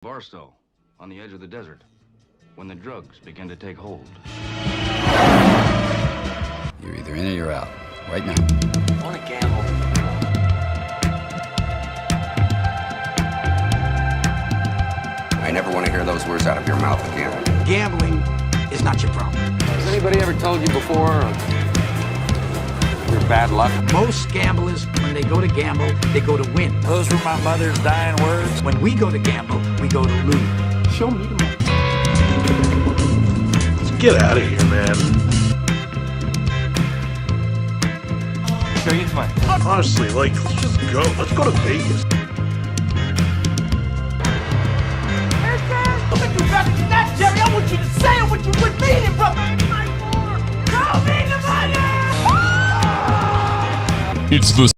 Barstow, on the edge of the desert, when the drugs begin to take hold. You're either in or you're out, right now. I want to gamble. I never want to hear those words out of your mouth again. Gambling is not your problem. Has anybody ever told you before of your bad luck? Most gamblers, when they go to gamble, they go to win. Those were my mother's dying words. When we go to gamble, we go to lose. Show me the money. Let's get out of here, man. Show you the money. Honestly, let's just go. Let's go to Vegas. Look at you better than that, Jerry. I want you to say it what you would mean it, brother. Show me the money! It's the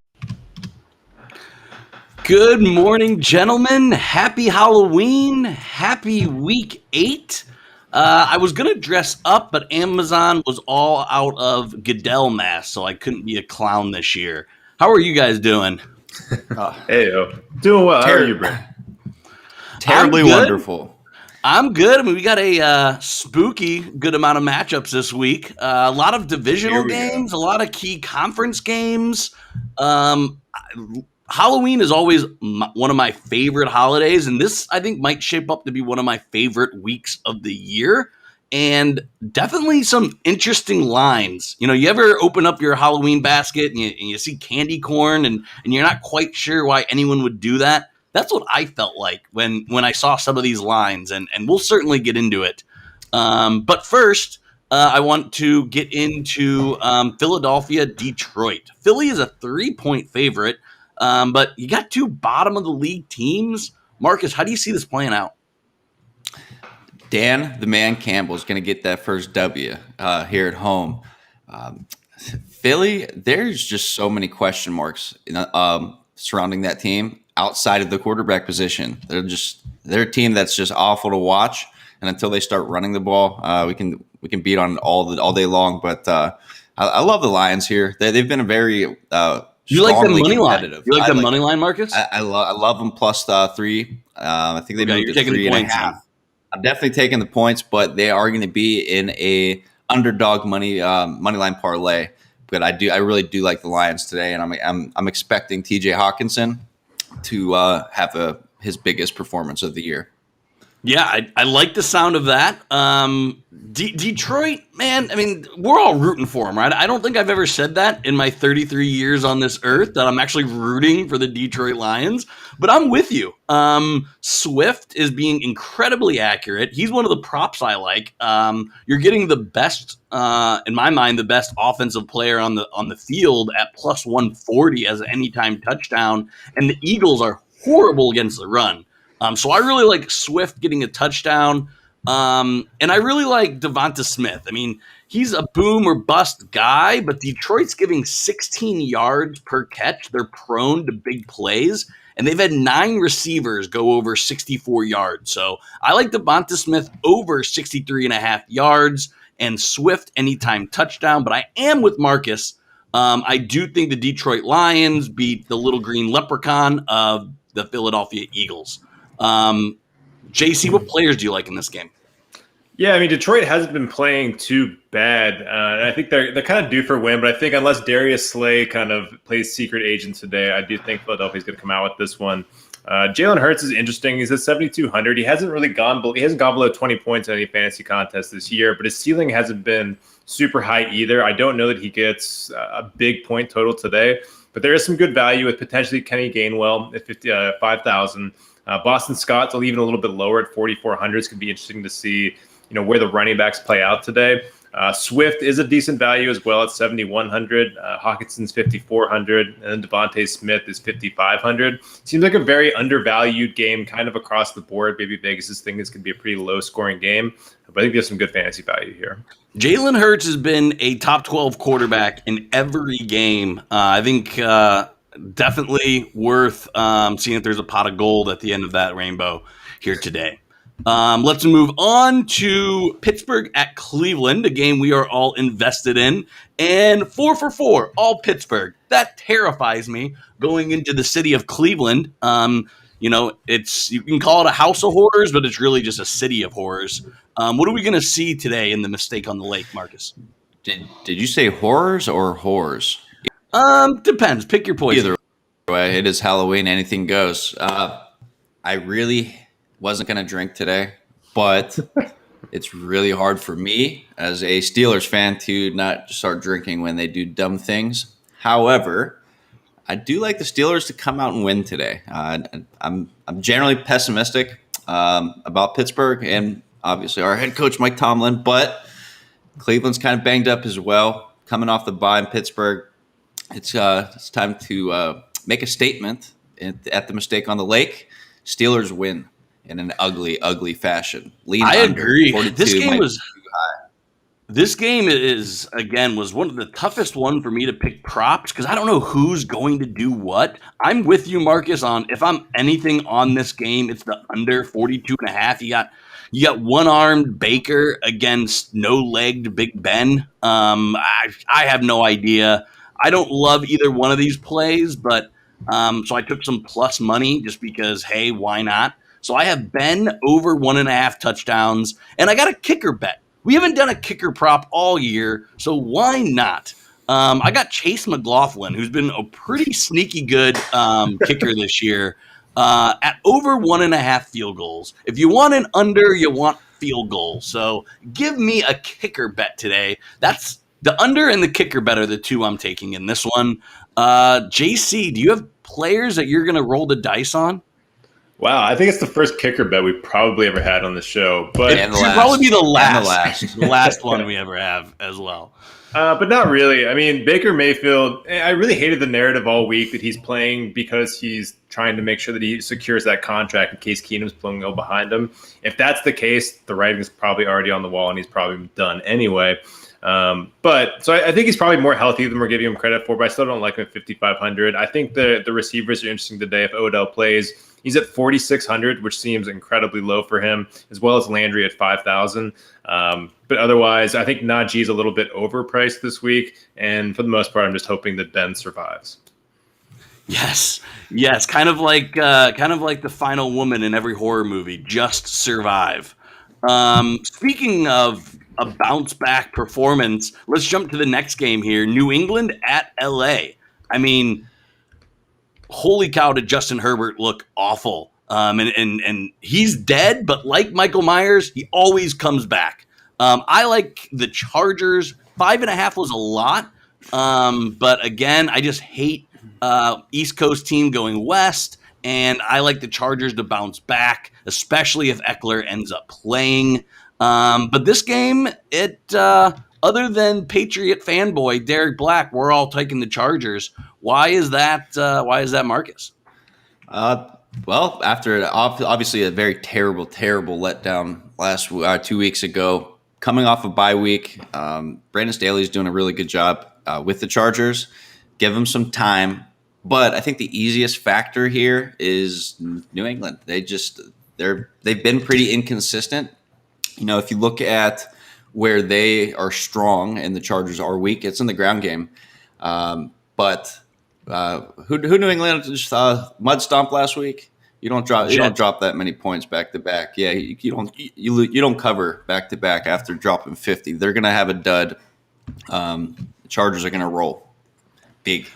Good morning, gentlemen. Happy Halloween. Happy week 8. I was going to dress up, but Amazon was all out of Goodell masks, so I couldn't be a clown this year. How are you guys doing? Hey, yo. Doing well. How are you, Brent? Terribly wonderful. I'm good. I mean, we got a spooky good amount of matchups this week. A lot of divisional games, a lot of key conference games. Halloween is always one of my favorite holidays, and this, I think, might shape up to be one of my favorite weeks of the year. And definitely some interesting lines. You know, you ever open up your Halloween basket and you see candy corn and you're not quite sure why anyone would do that? That's what I felt like when I saw some of these lines, and we'll certainly get into it. But first, I want to get into Philadelphia, Detroit. Philly is a 3-point favorite, but you got two bottom-of-the-league teams. Marcus, how do you see this playing out? Dan, the man Campbell, is going to get that first W here at home. Philly, there's just so many question marks surrounding that team outside of the quarterback position. They're a team that's just awful to watch, and until they start running the ball, we can beat on all day long. But I love the Lions here. They've been a very you like the money line? You like the money line, Marcus? I love them plus 3. I think they moved to 3.5. I'm definitely taking the points, but they are going to be in a underdog money line parlay. But I really do like the Lions today, and I'm expecting T.J. Hawkinson to have his biggest performance of the year. Yeah, I like the sound of that. Detroit, man, I mean, we're all rooting for them, right? I don't think I've ever said that in my 33 years on this earth, that I'm actually rooting for the Detroit Lions, but I'm with you. Swift is being incredibly accurate. He's one of the props I like. You're getting the best, in my mind, the best offensive player on the field at plus 140 as an anytime touchdown, and the Eagles are horrible against the run. So I really like Swift getting a touchdown. And I really like Devonta Smith. I mean, he's a boom or bust guy, but Detroit's giving 16 yards per catch. They're prone to big plays, and they've had 9 receivers go over 64 yards. So I like Devonta Smith over 63.5 yards and Swift anytime touchdown. But I am with Marcus. I do think the Detroit Lions beat the little green leprechaun of the Philadelphia Eagles. JC, what players do you like in this game? Yeah, I mean, Detroit hasn't been playing too bad. I think they're kind of due for a win, but I think unless Darius Slay kind of plays secret agent today, I do think Philadelphia's going to come out with this one. Jalen Hurts is interesting. He's at 7,200. He hasn't gone below 20 points in any fantasy contest this year, but his ceiling hasn't been super high either. I don't know that he gets a big point total today, but there is some good value with potentially Kenny Gainwell at 5,000. Boston Scott's even a little bit lower at 4,400. It's going to be interesting to see, where the running backs play out today. Swift is a decent value as well at 7,100. Hawkinson's 5,400, and then Devontae Smith is 5,500. Seems like a very undervalued game, kind of across the board. Maybe Vegas' thing is going to be a pretty low-scoring game, but I think there's some good fantasy value here. Jalen Hurts has been a top 12 quarterback in every game. I think definitely worth seeing if there's a pot of gold at the end of that rainbow here today. Let's move on to Pittsburgh at Cleveland, a game we are all invested in. And 4 for 4, all Pittsburgh. That terrifies me going into the city of Cleveland. You know, you can call it a house of horrors, but it's really just a city of horrors. What are we going to see today in the Mistake on the Lake, Marcus? Did you say horrors or whores? Depends. Pick your poison. Either way, it is Halloween. Anything goes. I really wasn't going to drink today, but it's really hard for me as a Steelers fan to not start drinking when they do dumb things. However, I do like the Steelers to come out and win today. I'm generally pessimistic about Pittsburgh and obviously our head coach Mike Tomlin, but Cleveland's kind of banged up as well. Coming off the bye in Pittsburgh, it's time to make a statement at the Mistake on the Lake. Steelers win in an ugly, ugly fashion. I agree. This game was one of the toughest one for me to pick props because I don't know who's going to do what. I'm with you, Marcus, on if I'm anything on this game, it's the under 42.5. You got one-armed Baker against no-legged Big Ben. I have no idea. I don't love either one of these plays, but so I took some plus money just because, hey, why not? So I have Ben over 1.5 touchdowns, and I got a kicker bet. We haven't done a kicker prop all year, so why not? I got Chase McLaughlin, who's been a pretty sneaky good kicker this year, at over 1.5 field goals. If you want an under, you want field goal. So give me a kicker bet today. That's the under and the kicker bet are the two I'm taking in this one. JC, do you have players that you're going to roll the dice on? Wow, I think it's the first kicker bet we probably ever had on the show. But it should probably be the last one we ever have as well. But not really. I mean, Baker Mayfield, I really hated the narrative all week that he's playing because he's trying to make sure that he secures that contract in case Keenum's pulling go behind him. If that's the case, the writing is probably already on the wall and he's probably done anyway. But I think he's probably more healthy than we're giving him credit for, but I still don't like him at 5,500. I think the receivers are interesting today. If Odell plays, he's at 4,600, which seems incredibly low for him, as well as Landry at 5,000. But otherwise, I think Najee's a little bit overpriced this week. And for the most part, I'm just hoping that Ben survives. Yes. Kind of like the final woman in every horror movie, just survive. Speaking of a bounce back performance, let's jump to the next game here. New England at LA. I mean, holy cow, did Justin Herbert look awful. And he's dead, but like Michael Myers, he always comes back. I like the Chargers. 5.5 was a lot. But again, I just hate East Coast team going west. And I like the Chargers to bounce back, especially if Eckler ends up playing. But this game, other than Patriot fanboy Derek Black, we're all taking the Chargers. Why is that? Marcus? Well, after obviously a very terrible letdown last 2 weeks ago, coming off a bye week, Brandon Staley's doing a really good job with the Chargers. Give him some time, but I think the easiest factor here is New England. They've been pretty inconsistent. You know, if you look at where they are strong and the Chargers are weak, it's in the ground game. But who New England just mud stomp last week? You don't drop that many points back to back. Yeah, you don't cover back to back after dropping 50. They're gonna have a dud. The Chargers are gonna roll big.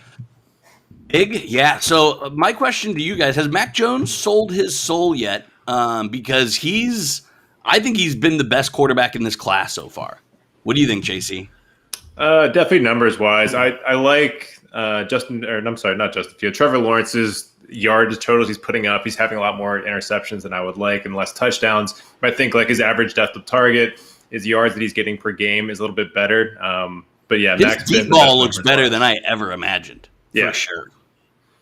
Yeah. So my question to you guys: has Mac Jones sold his soul yet? Because I think he's been the best quarterback in this class so far. What do you think, JC? Definitely numbers wise. I like Trevor Lawrence's yards totals he's putting up. He's having a lot more interceptions than I would like and less touchdowns. But I think like his average depth of target, his yards that he's getting per game is a little bit better. But yeah, his deep ball looks better than I ever imagined. Yeah,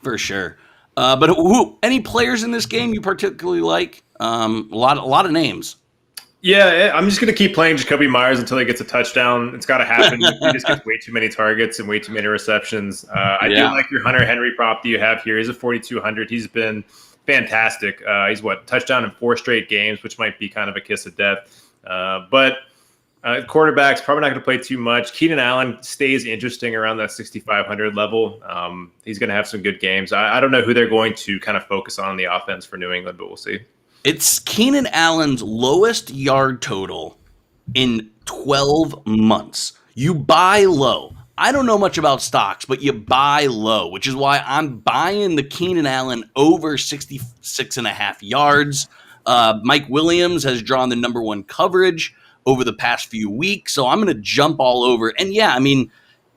for sure. But any players in this game you particularly like? A lot of names. Yeah, I'm just going to keep playing Jacoby Myers until he gets a touchdown. It's got to happen. He just gets way too many targets and way too many receptions. I do like your Hunter Henry prop that you have here. He's at 4,200. He's been fantastic. He's touchdown in 4 straight games, which might be kind of a kiss of death. But Quarterback's probably not going to play too much. Keenan Allen stays interesting around that 6,500 level. He's going to have some good games. I don't know who they're going to kind of focus on the offense for New England, but we'll see. It's Keenan Allen's lowest yard total in 12 months. You buy low. I don't know much about stocks, but you buy low, which is why I'm buying the Keenan Allen over 66.5 yards. Mike Williams has drawn the number one coverage over the past few weeks, so I'm going to jump all over. And yeah, I mean,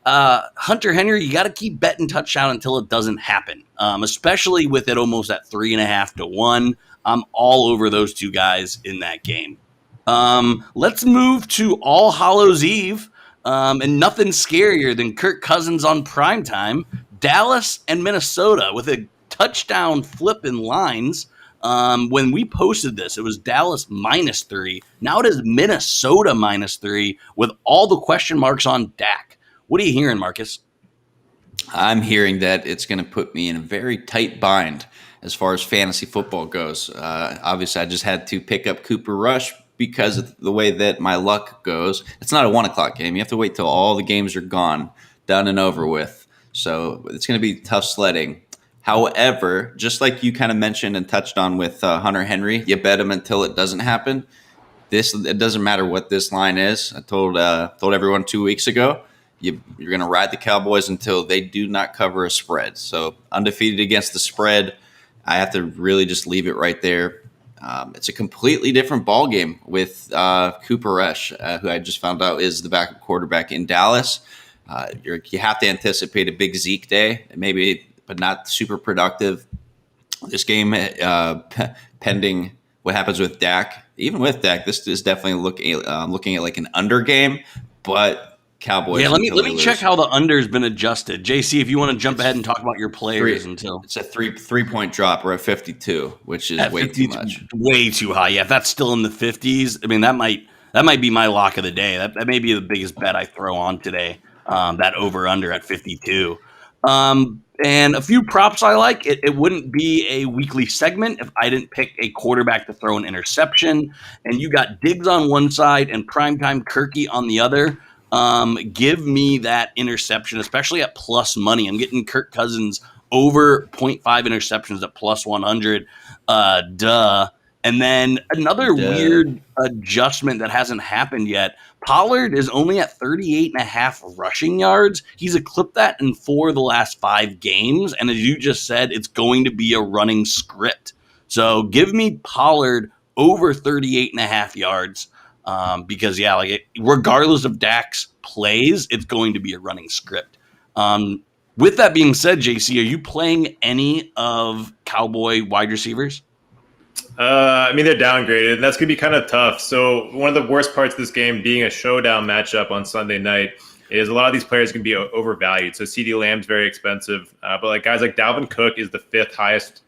Hunter Henry, you got to keep betting touchdown until it doesn't happen, especially with it almost at 3.5 to 1. I'm all over those two guys in that game. Let's move to All Hallows Eve, and nothing scarier than Kirk Cousins on primetime. Dallas and Minnesota with a touchdown flip in lines. When we posted this, it was Dallas -3. Now it is Minnesota -3 with all the question marks on Dak. What are you hearing, Marcus? I'm hearing that it's going to put me in a very tight bind as far as fantasy football goes. Obviously, I just had to pick up Cooper Rush because of the way that my luck goes. It's not a 1 o'clock game. You have to wait till all the games are gone, done and over with. So it's going to be tough sledding. However, just like you kind of mentioned and touched on with Hunter Henry, you bet him until it doesn't happen. It doesn't matter what this line is. I told everyone 2 weeks ago, you're going to ride the Cowboys until they do not cover a spread. So undefeated against the spread, I have to really just leave it right there. It's a completely different ball game with Cooper Rush, who I just found out is the backup quarterback in Dallas. You have to anticipate a big Zeke day, maybe, but not super productive. This game, pending what happens with Dak. Even with Dak, this is definitely looking at like an under game, but Cowboys. Yeah, let me check how the under's been adjusted. JC, if you want to jump ahead and talk about your players until it's a 3-point drop. We're at 52, which is way too much. Way too high. Yeah, if that's still in the 50s, I mean that might be my lock of the day. That may be the biggest bet I throw on today. That over under at 52. And a few props I like. It wouldn't be a weekly segment if I didn't pick a quarterback to throw an interception. And you got Diggs on one side and primetime Kirky on the other. Give me that interception, especially at plus money. I'm getting Kirk Cousins over 0.5 interceptions at plus 100. And then another weird adjustment that hasn't happened yet. Pollard is only at 38.5 rushing yards. He's eclipsed that in 4 of the last 5 games. And as you just said, it's going to be a running script. So give me Pollard over 38.5 yards. Because, yeah, regardless of Dak's plays, it's going to be a running script. With that being said, JC, are you playing any of Cowboy wide receivers? I mean, they're downgraded, and that's going to be kind of tough. So one of the worst parts of this game being a showdown matchup on Sunday night is a lot of these players can be overvalued. So CeeDee Lamb's very expensive, but like guys like Dalvin Cook is the 5th highest,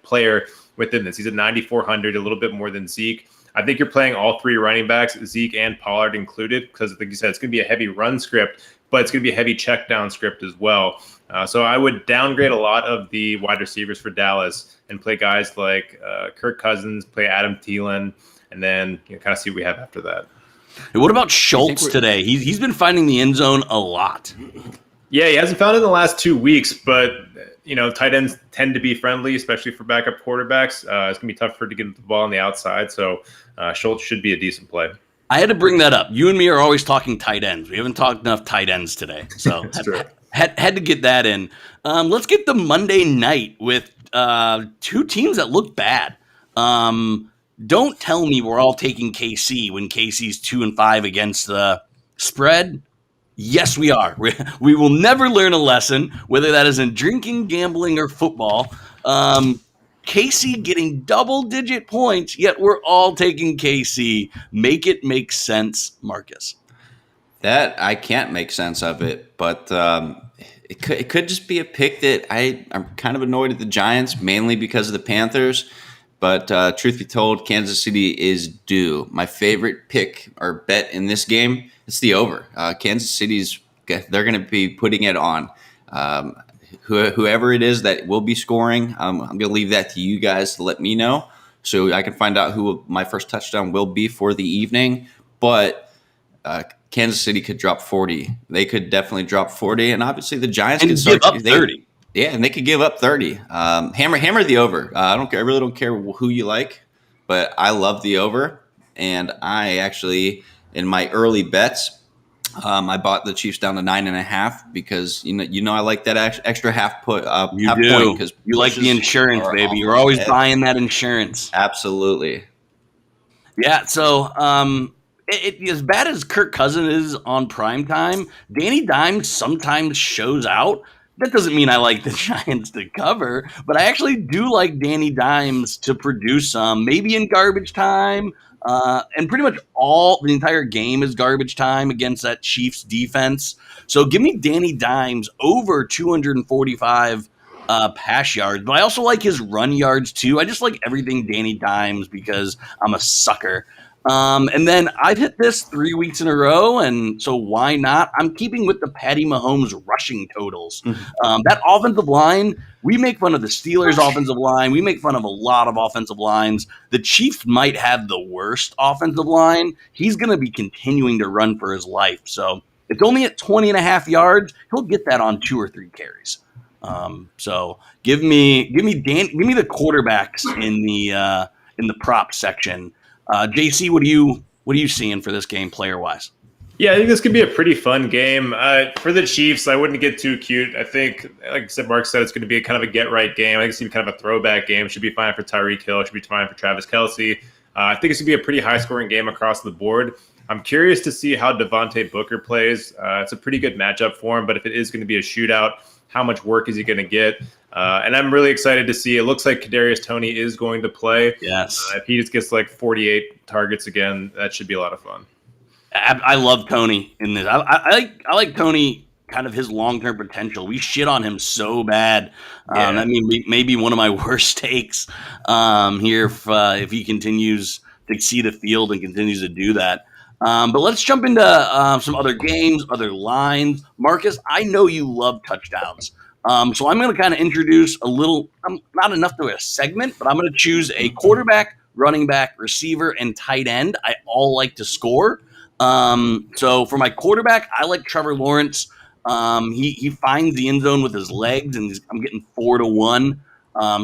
player within this. He's at 9,400, a little bit more than Zeke. I think you're playing all 3 running backs, Zeke and Pollard included, because like you said, it's going to be a heavy run script, but it's going to be a heavy check down script as well. So I would downgrade a lot of the wide receivers for Dallas and play guys like Kirk Cousins, play Adam Thielen, and then kind of see what we have after that. And what about Schultz today? He's been finding the end zone a lot. Yeah, he hasn't found it in the last 2 weeks, but tight ends tend to be friendly, especially for backup quarterbacks. It's going to be tough for to get the ball on the outside, so Schultz should be a decent play. I had to bring that up. You and me are always talking tight ends. We haven't talked enough tight ends today, so had to get that in. Let's get the Monday night with 2 teams that look bad. Don't tell me we're all taking KC when KC's 2-5 against the spread. Yes, we are. We will never learn a lesson, whether that is in drinking, gambling, or football. KC getting double-digit points, yet we're all taking KC. Make it make sense, Marcus. That I can't make sense of it, but it could just be a pick that I'm kind of annoyed at the Giants, mainly because of the Panthers. But truth be told, Kansas City is due. My favorite pick or bet in this game, it's the over. Kansas City's, they're going to be putting it on. Whoever it is that will be scoring, I'm going to leave that to you guys to let me know so I can find out who my first touchdown will be for the evening. But Kansas City could drop 40. They could definitely drop 40, and obviously the Giants and could start give up 30. And they could give up 30. Hammer the over. I really don't care who you like, but I love the over. And I actually, in my early bets, I bought the Chiefs down to 9.5 because I like that extra half point. You do because you like the insurance, baby. You're always buying that insurance. Absolutely. Yeah. So, as bad as Kirk Cousins is on primetime, Danny Dimes sometimes shows out. That doesn't mean I like the Giants to cover, but I actually do like Danny Dimes to produce some, maybe in garbage time. And pretty much the entire game is garbage time against that Chiefs defense. So give me Danny Dimes over 245 pass yards, but I also like his run yards too. I just like everything Danny Dimes because I'm a sucker. And then I've hit this 3 weeks in a row, and so why not? I'm keeping with the Patty Mahomes rushing totals. That offensive line, we make fun of the Steelers' offensive line. We make fun of a lot of offensive lines. The Chiefs might have the worst offensive line. He's going to be continuing to run for his life. So it's only at 20.5 yards. He'll get that on 2 or 3 carries. So give me the quarterbacks in the prop section. JC, what are you seeing for this game player wise? Yeah, I think this could be a pretty fun game. For the Chiefs, I wouldn't get too cute. I think, like Mark said, it's going to be kind of a get-right game. I think it's going to be kind of a throwback game. Should be fine for Tyreek Hill. Should be fine for Travis Kelce. I think it's going to be a pretty high-scoring game across the board. I'm curious to see how Devontae Booker plays. It's a pretty good matchup for him, but if it is going to be a shootout, how much work is he going to get? And I'm really excited to see. It looks like Kadarius Toney is going to play. Yes. If he just gets like 48 targets again, that should be a lot of fun. I love Toney in this. I like Toney, kind of his long-term potential. We shit on him so bad. I mean, maybe one of my worst takes here if he continues to see the field and continues to do that. But let's jump into some other games, other lines. Marcus, I know you love touchdowns. So I'm going to kind of introduce a little, not enough to a segment, but I'm going to choose a quarterback, running back, receiver, and tight end. I all like to score. So for my quarterback, I like Trevor Lawrence. He finds the end zone with his legs, and I'm getting 4-1.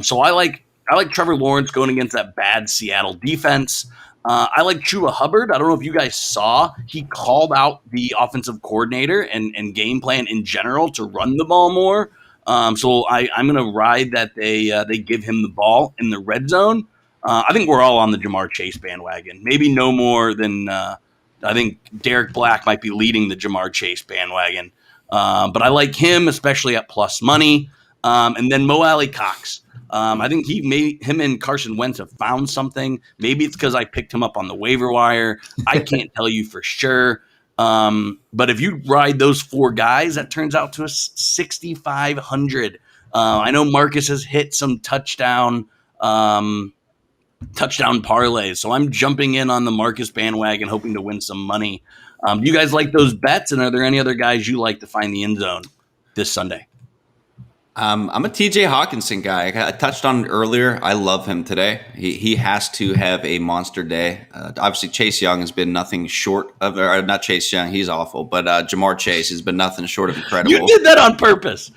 So I like Trevor Lawrence going against that bad Seattle defense. I like Chuba Hubbard. I don't know if you guys saw, he called out the offensive coordinator and game plan in general to run the ball more. So I'm going to ride that they give him the ball in the red zone. I think we're all on the Ja'Marr Chase bandwagon. Maybe no more than I think Derek Black might be leading the Ja'Marr Chase bandwagon. But I like him, especially at plus money. And then Mo Alley Cox. I think him and Carson Wentz have found something. Maybe it's because I picked him up on the waiver wire. I can't tell you for sure. But if you ride those 4 guys, that turns out to a 6,500. I know Marcus has hit some touchdown parlays, so I'm jumping in on the Marcus bandwagon, hoping to win some money. Do you guys like those bets? And are there any other guys you like to find the end zone this Sunday? I'm a TJ Hawkinson guy. I touched on it earlier. I love him today. He has to have a monster day. Obviously, Chase Young has been nothing short of, or not Chase Young, he's awful, but Ja'Marr Chase has been nothing short of incredible. You did that on purpose.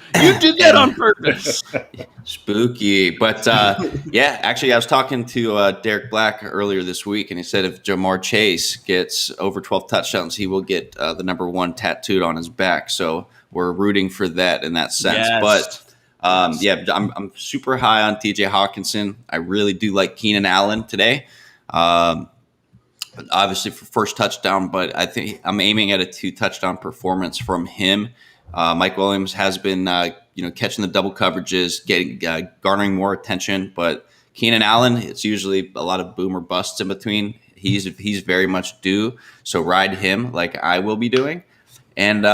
Spooky. But yeah, actually, I was talking to Derek Black earlier this week, and he said if Ja'Marr Chase gets over 12 touchdowns, he will get the number 1 tattooed on his back. So we're rooting for that in that sense. Yes. But I'm super high on TJ Hawkinson. I really do like Keenan Allen today. Obviously for first touchdown, but I think I'm aiming at a 2 touchdown performance from him. Mike Williams has been, catching the double coverages, garnering more attention, but Keenan Allen, it's usually a lot of boom or busts in between. He's very much due. So ride him like I will be doing. And,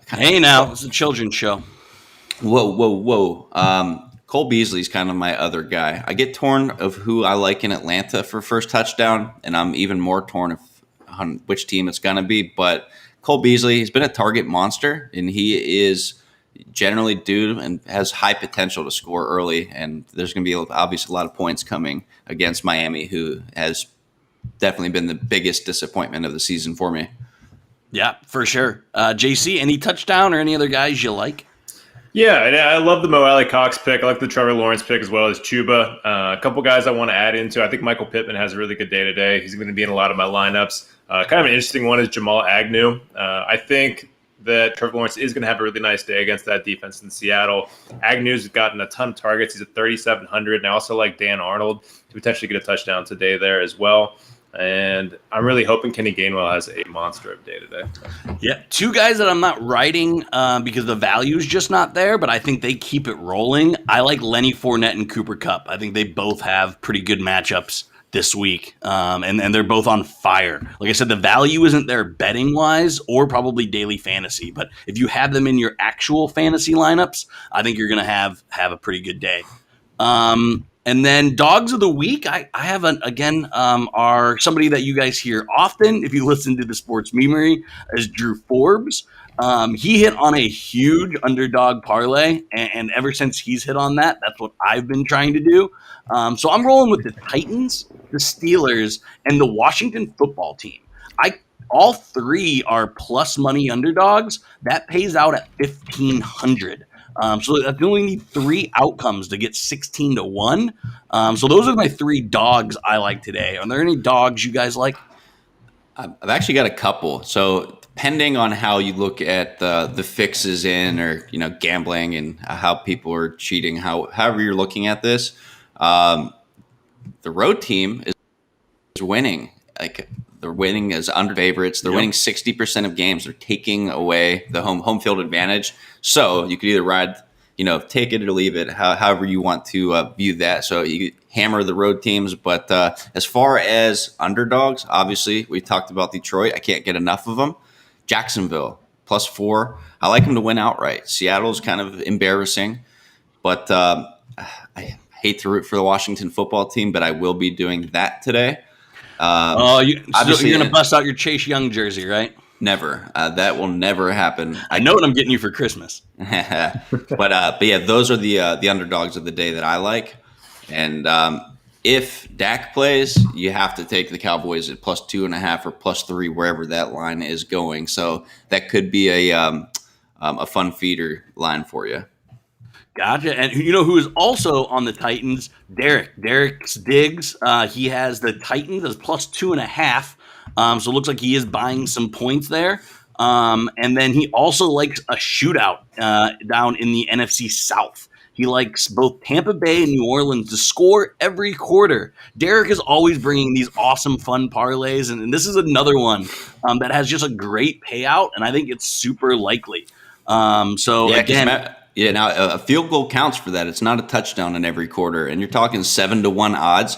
hey now, it's a children's show. Whoa. Cole Beasley's kind of my other guy. I get torn of who I like in Atlanta for first touchdown, and I'm even more torn on which team it's going to be. But Cole Beasley, he's been a target monster, and he is generally due and has high potential to score early. And there's going to be obviously a lot of points coming against Miami, who has definitely been the biggest disappointment of the season for me. Yeah, for sure. JC, any touchdown or any other guys you like? Yeah, and I love the Mo Alley Cox pick. I like the Trevor Lawrence pick as well as Chuba. A couple guys I want to add into. I think Michael Pittman has a really good day today. He's going to be in a lot of my lineups. Kind of an interesting one is Jamal Agnew. I think that Trevor Lawrence is going to have a really nice day against that defense in Seattle. Agnew's gotten a ton of targets. He's at 3,700. And I also like Dan Arnold to potentially get a touchdown today there as well. And I'm really hoping Kenny Gainwell has a monster of day today. Yeah, two guys that I'm not writing because the value's just not there, but I think they keep it rolling. I like Lenny Fournette and Cooper Kupp. I think they both have pretty good matchups this week, and they're both on fire. Like I said, the value isn't there betting-wise or probably daily fantasy, but if you have them in your actual fantasy lineups, I think you're going to have a pretty good day. And then dogs of the week, I have are somebody that you guys hear often if you listen to the Sports Memory, is Drew Forbes. He hit on a huge underdog parlay, and ever since he's hit on that, that's what I've been trying to do. So I'm rolling with the Titans, the Steelers, and the Washington football team. All three are plus money underdogs. That pays out at 1,500. So I only need 3 outcomes to get 16-1. So those are my 3 dogs I like today. Are there any dogs you guys like? I've actually got a couple. So depending on how you look at the fixes in, or gambling and how people are cheating, however you're looking at this, the road team is winning. Like, they're winning as under favorites. They're winning 60% of games. They're taking away the home field advantage. So you could either ride, take it or leave it, however you want to view that. So you hammer the road teams. But as far as underdogs, obviously we talked about Detroit. I can't get enough of them. Jacksonville +4. I like them to win outright. Seattle's kind of embarrassing, but I hate to root for the Washington football team, but I will be doing that today. You're going to bust out your Chase Young jersey, right? Never. That will never happen. I know what I'm getting you for Christmas. But yeah, those are the underdogs of the day that I like. And if Dak plays, you have to take the Cowboys at +2.5 or +3, wherever that line is going. So that could be a fun feeder line for you. Gotcha. And you know who is also on the Titans? Derek Diggs. He has the Titans as +2.5. So it looks like he is buying some points there. And then he also likes a shootout down in the NFC South. He likes both Tampa Bay and New Orleans to score every quarter. Derek is always bringing these awesome, fun parlays, and this is another one that has just a great payout, and I think it's super likely. Now a field goal counts for that. It's not a touchdown in every quarter, and you're talking 7-1 odds.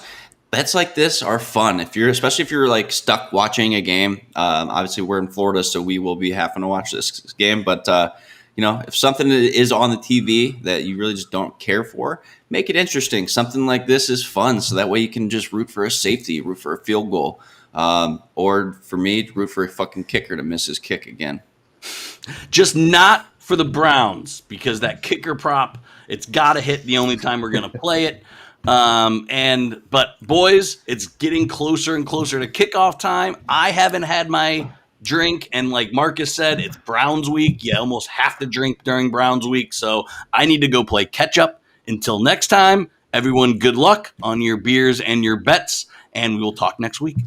Bets like this are fun especially if you're like stuck watching a game. Obviously, we're in Florida, so we will be having to watch this game. But if something is on the TV that you really just don't care for, make it interesting. Something like this is fun, so that way you can just root for a safety, root for a field goal, or for me, root for a fucking kicker to miss his kick again. Just not for the Browns, because that kicker prop, it's got to hit the only time we're going to play it. But boys, it's getting closer and closer to kickoff time. I haven't had my drink, and like Marcus said, it's Browns week. You almost have to drink during Browns week, so I need to go play catch up. Until next time, everyone, good luck on your beers and your bets, and we will talk next week.